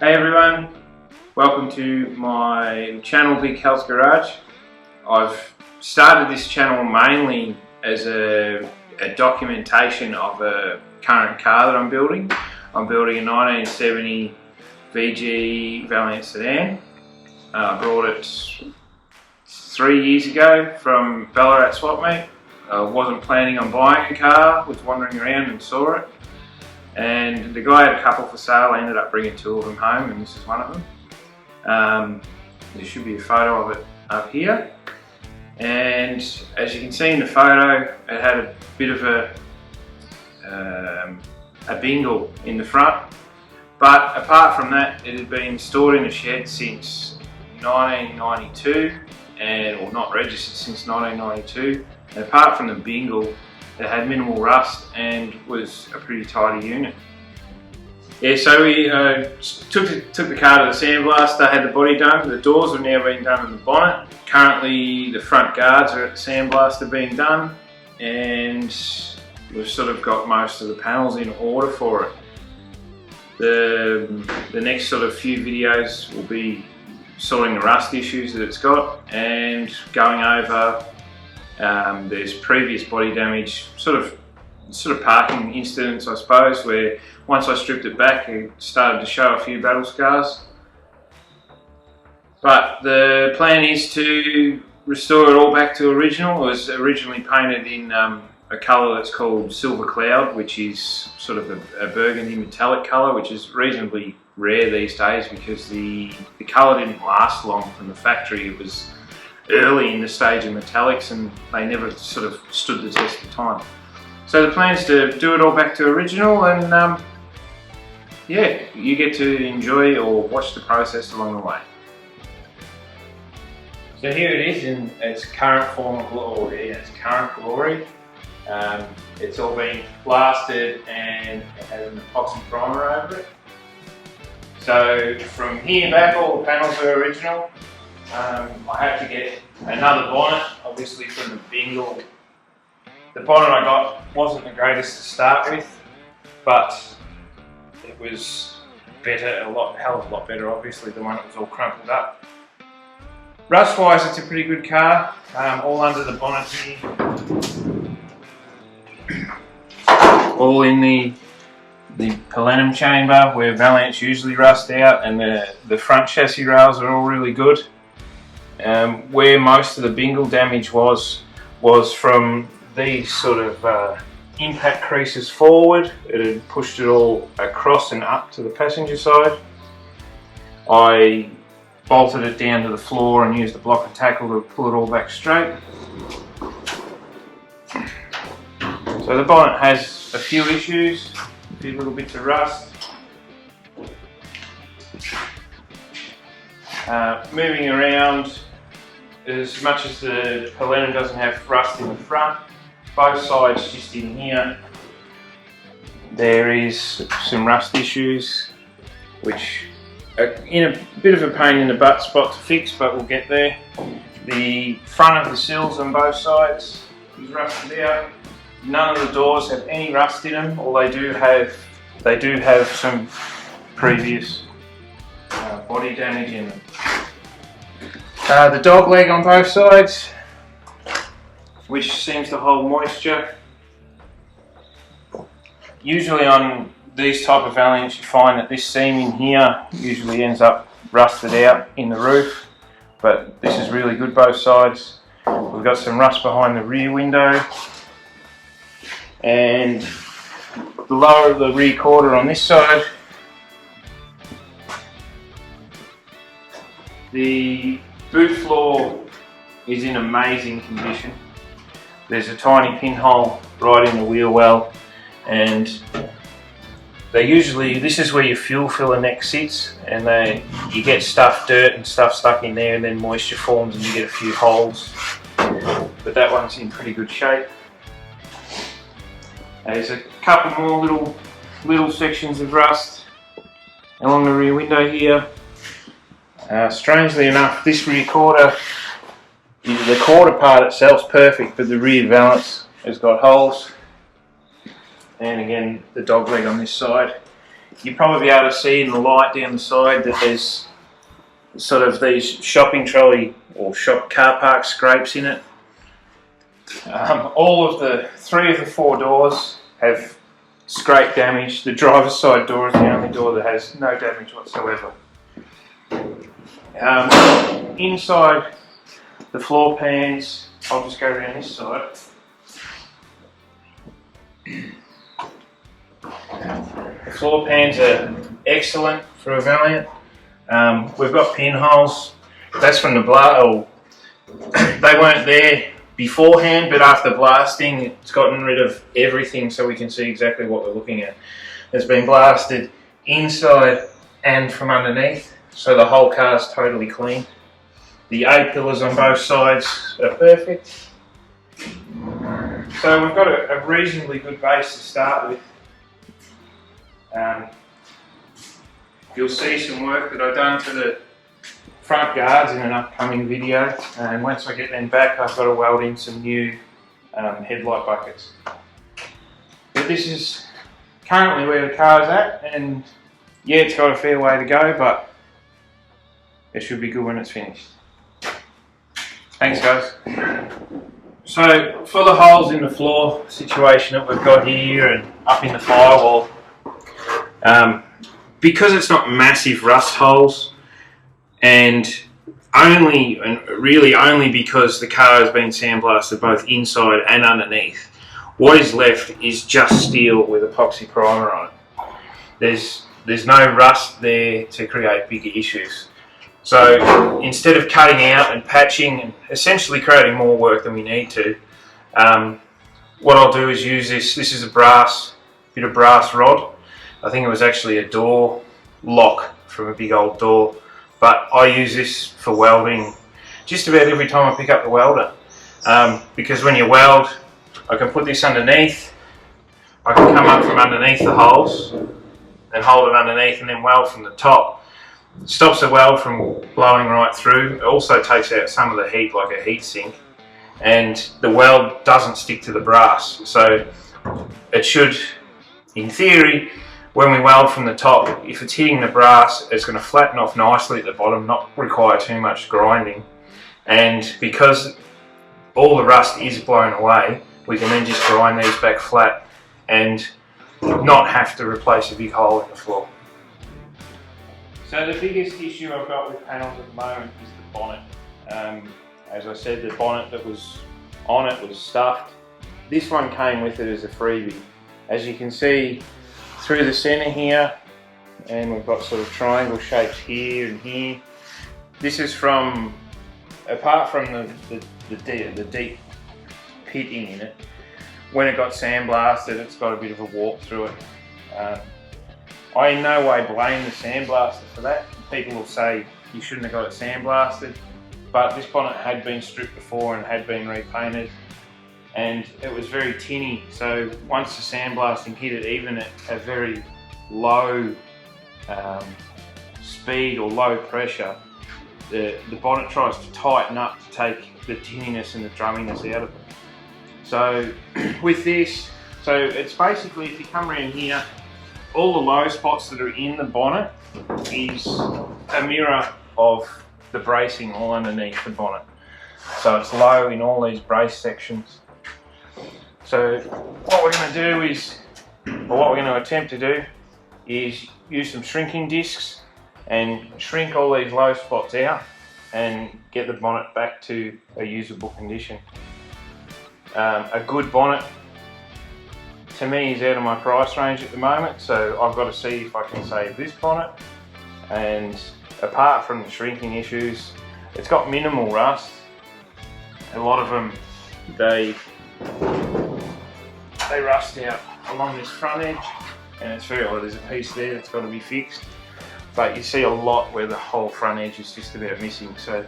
Hey everyone, welcome to my channel Big Health Garage. I've started this channel mainly as a documentation of a current car that I'm building. I'm building a 1970 VG Valiant sedan. I brought it 3 years ago from Ballarat Swap Meet. I wasn't planning on buying a car, was wandering around and saw it. And the guy had a couple for sale. I ended up bringing 2 of them home, and this is one of them. There should be a photo of it up here. And as you can see in the photo, it had a bit of a bingle in the front. But apart from that, it had been stored in a shed since 1992, or not registered since 1992. And apart from the bingle, it had minimal rust and was a pretty tidy unit. Yeah, so we took the car to the sandblaster, had the body done. The doors have now been done in the bonnet. Currently the front guards are at the sandblaster being done, and we've sort of got most of the panels in order for it. The next sort of few videos will be sorting the rust issues that it's got and going over there's previous body damage, sort of parking incidents, I suppose, where once I stripped it back, it started to show a few battle scars. But the plan is to restore it all back to original. It was originally painted in a colour that's called Silver Cloud, which is sort of a burgundy metallic colour, which is reasonably rare these days because the colour didn't last long from the factory. It was early in the stage of metallics and they never sort of stood the test of time. So the plan is to do it all back to original, and yeah, you get to enjoy or watch the process along the way. So here it is in its current form of glory. Its current glory. It's all been plastered and it has an epoxy primer over it. So from here back, all the panels are original. I had to get another bonnet, obviously from the bingle. The bonnet I got wasn't the greatest to start with, but it was better, hell of a lot better, obviously, the one that was all crumpled up. Rust wise, it's a pretty good car, all under the bonnet here. All in the plenum chamber where Valiants usually rust out, and the front chassis rails are all really good. Where most of the bingle damage was from these sort of impact creases forward. It had pushed it all across and up to the passenger side. I bolted it down to the floor and used the block and tackle to pull it all back straight. So the bonnet has a few issues, a few little bits of rust. Moving around, as much as the plenum doesn't have rust in the front, both sides just in here, there is some rust issues, which are in a bit of a pain in the butt spot to fix, but we'll get there. The front of the sills on both sides is rusted out. None of the doors have any rust in them, or they do have some previous body damage in them. The dog leg on both sides, which seems to hold moisture. Usually on these type of Valiants you find that this seam in here usually ends up rusted out in the roof, but this is really good both sides. We've got some rust behind the rear window, and the lower of the rear quarter on this side. The boot floor is in amazing condition. There's a tiny pinhole right in the wheel well, and this is where your fuel filler neck sits, and you get dirt and stuff stuck in there, and then moisture forms and you get a few holes. But that one's in pretty good shape. There's a couple more little sections of rust along the rear window here. Strangely enough, this rear quarter, the quarter part itself's perfect, but the rear valance has got holes. And again, the dog leg on this side you'll probably be able to see in the light down the side that there's sort of these shopping trolley or shop car park scrapes in it. All of the 3 of the 4 doors have scrape damage. The driver's side door is the only door that has no damage whatsoever. Inside the floor pans, I'll just go around this side. The floor pans are excellent for a Valiant. We've got pinholes. That's from the blast. They weren't there beforehand, but after blasting, it's gotten rid of everything so we can see exactly what we're looking at. It's been blasted inside and from underneath, so the whole car's totally clean. The A-pillars on both sides are perfect. So we've got a reasonably good base to start with. You'll see some work that I've done for the front guards in an upcoming video, and once I get them back, I've got to weld in some new headlight buckets. But this is currently where the car's at, and yeah, it's got a fair way to go, but it should be good when it's finished. Thanks, guys. So for the holes in the floor situation that we've got here and up in the firewall, because it's not massive rust holes, and really only because the car has been sandblasted both inside and underneath, what is left is just steel with epoxy primer on it. There's no rust there to create bigger issues. So instead of cutting out and patching and essentially creating more work than we need to, what I'll do is use this. This is a bit of brass rod. I think it was actually a door lock from a big old door, but I use this for welding just about every time I pick up the welder, because when you weld, I can put this underneath, I can come up from underneath the holes and hold it underneath and then weld from the top. It stops the weld from blowing right through. It also takes out some of the heat like a heat sink, and the weld doesn't stick to the brass, so it should, in theory, when we weld from the top, if it's hitting the brass, it's going to flatten off nicely at the bottom, not require too much grinding. And because all the rust is blown away, we can then just grind these back flat and not have to replace a big hole in the floor. So the biggest issue I've got with panels at the moment is the bonnet. As I said, the bonnet that was on it was stuffed. This one came with it as a freebie. As you can see, through the centre here, and we've got sort of triangle shapes here and here. This is from, apart from the deep pitting in it, when it got sandblasted, it's got a bit of a warp through it. I in no way blame the sandblaster for that. People will say you shouldn't have got it sandblasted, but this bonnet had been stripped before and had been repainted, and it was very tinny, so once the sandblasting hit it, even at a very low speed or low pressure, the bonnet tries to tighten up to take the tinniness and the drumminess out of it. So with this, so it's basically, if you come around here, all the low spots that are in the bonnet is a mirror of the bracing all underneath the bonnet. So it's low in all these brace sections. So what we're going to do is, or what we're going to attempt to do, is use some shrinking discs and shrink all these low spots out and get the bonnet back to a usable condition. A good bonnet, to me, is out of my price range at the moment, so I've got to see if I can save this bonnet. And apart from the shrinking issues, it's got minimal rust. A lot of them, they rust out along this front edge, and it's very odd. There's a piece there that's got to be fixed, but you see a lot where the whole front edge is just about missing. So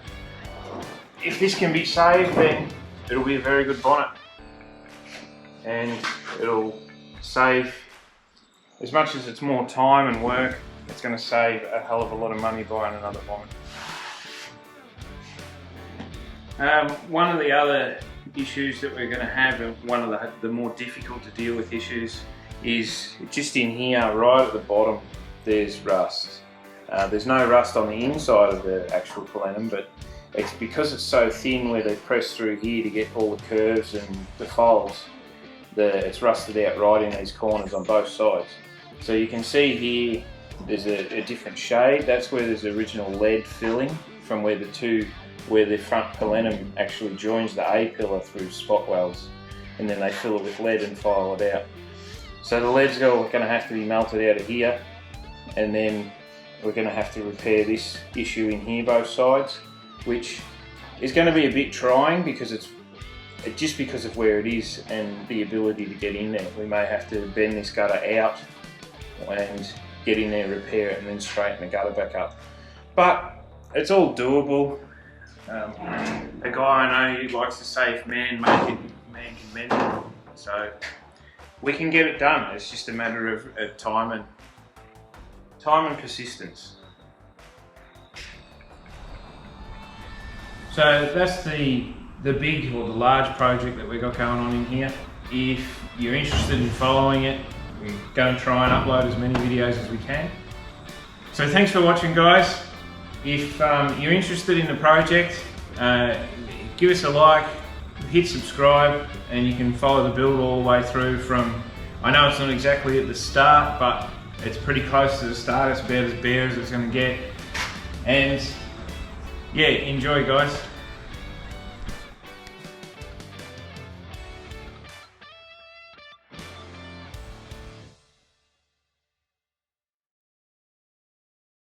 if this can be saved, then it'll be a very good bonnet, and it'll save, as much as it's more time and work, it's going to save a hell of a lot of money buying another bonnet. One of the other issues that we're going to have, and one of the more difficult to deal with issues, is just in here right at the bottom. there's rust. There's no rust on the inside of the actual plenum, but it's because it's so thin where they press through here to get all the curves and the folds, it's rusted out right in these corners on both sides. So you can see here there's a different shade. That's where there's original lead filling from where the front plenum actually joins the A pillar through spot welds, and then they fill it with lead and file it out. So the lead's going to have to be melted out of here, and then we're going to have to repair this issue in here both sides, which is going to be a bit trying because it's just because of where it is and the ability to get in there. We may have to bend this gutter out and get in there, repair it, and then straighten the gutter back up. But it's all doable. A guy I know who likes to say, if man make it, man can mend it. So we can get it done. It's just a matter of time and persistence. So that's the big or the large project that we've got going on in here. If you're interested in following it, we're going to try and upload as many videos as we can. So thanks for watching, guys. If you're interested in the project, give us a like, hit subscribe, and you can follow the build all the way through from, I know it's not exactly at the start, but it's pretty close to the start. It's about as bare as it's going to get. And yeah, enjoy, guys.